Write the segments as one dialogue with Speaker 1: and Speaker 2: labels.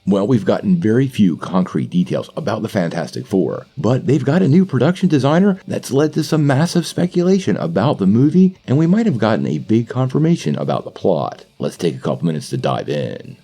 Speaker 1: Well, we've gotten very few concrete details about the Fantastic Four, but they've got a new production designer that's led to some massive speculation about the movie, and we might have gotten a big confirmation about the plot. Let's take a couple minutes to dive in.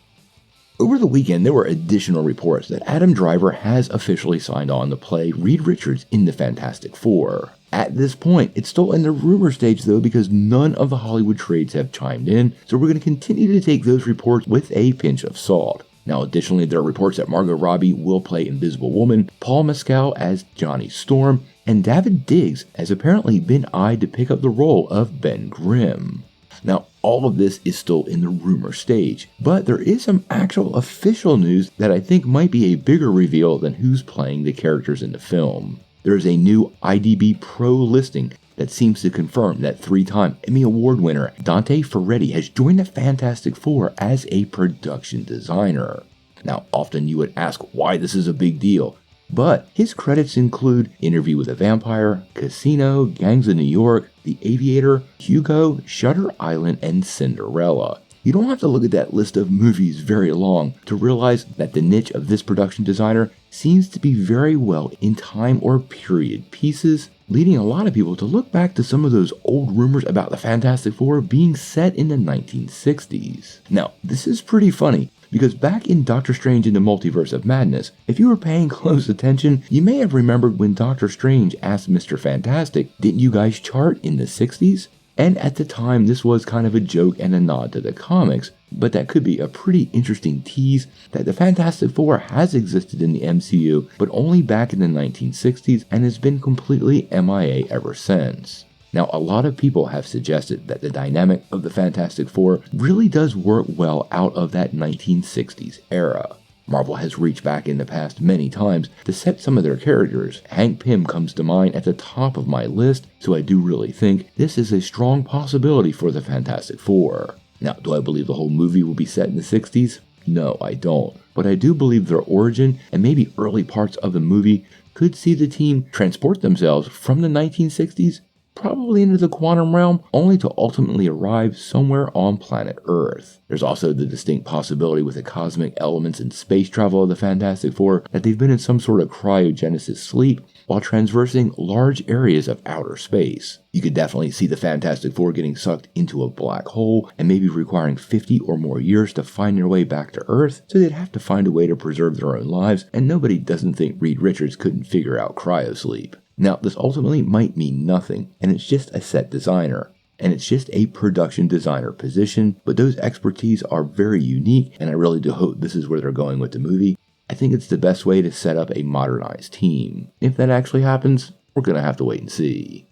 Speaker 1: Over the weekend, there were additional reports that Adam Driver has officially signed on to play Reed Richards in the Fantastic Four. At this point, it's still in the rumor stage though because none of the Hollywood trades have chimed in, so we're going to continue to take those reports with a pinch of salt. Now, additionally, there are reports that Margot Robbie will play Invisible Woman, Paul Mescal as Johnny Storm, and David Diggs has apparently been eyed to pick up the role of Ben Grimm. Now, all of this is still in the rumor stage, but there is some actual official news that I think might be a bigger reveal than who's playing the characters in the film. There is a new IDB Pro listing that seems to confirm that 3-time Emmy Award winner Dante Ferretti has joined the Fantastic Four as a production designer. Now, often you would ask why this is a big deal, but his credits include Interview with a Vampire, Casino, Gangs of New York, The Aviator, Hugo, Shutter Island, and Cinderella. You don't have to look at that list of movies very long to realize that the niche of this production designer seems to be very well in time or period pieces, leading a lot of people to look back to some of those old rumors about the Fantastic Four being set in the 1960s. Now, this is pretty funny, because back in Doctor Strange in the Multiverse of Madness, if you were paying close attention, you may have remembered when Doctor Strange asked Mr. Fantastic, didn't you guys chart in the 60s? And at the time, this was kind of a joke and a nod to the comics, but that could be a pretty interesting tease that the Fantastic Four has existed in the MCU, but only back in the 1960s and has been completely MIA ever since. Now, a lot of people have suggested that the dynamic of the Fantastic Four really does work well out of that 1960s era. Marvel has reached back in the past many times to set some of their characters. Hank Pym comes to mind at the top of my list, so I do really think this is a strong possibility for the Fantastic Four. Now, do I believe the whole movie will be set in the 60s? No, I don't. But I do believe their origin and maybe early parts of the movie could see the team transport themselves from the 1960s probably into the quantum realm, only to ultimately arrive somewhere on planet Earth. There's also the distinct possibility with the cosmic elements and space travel of the Fantastic Four that they've been in some sort of cryogenesis sleep while traversing large areas of outer space. You could definitely see the Fantastic Four getting sucked into a black hole and maybe requiring 50 or more years to find their way back to Earth, so they'd have to find a way to preserve their own lives, and nobody doesn't think Reed Richards couldn't figure out cryosleep. Now, this ultimately might mean nothing, and it's just a set designer, and it's just a production designer position, but those expertise are very unique, and I really do hope this is where they're going with the movie. I think it's the best way to set up a modernized team. If that actually happens, we're going to have to wait and see.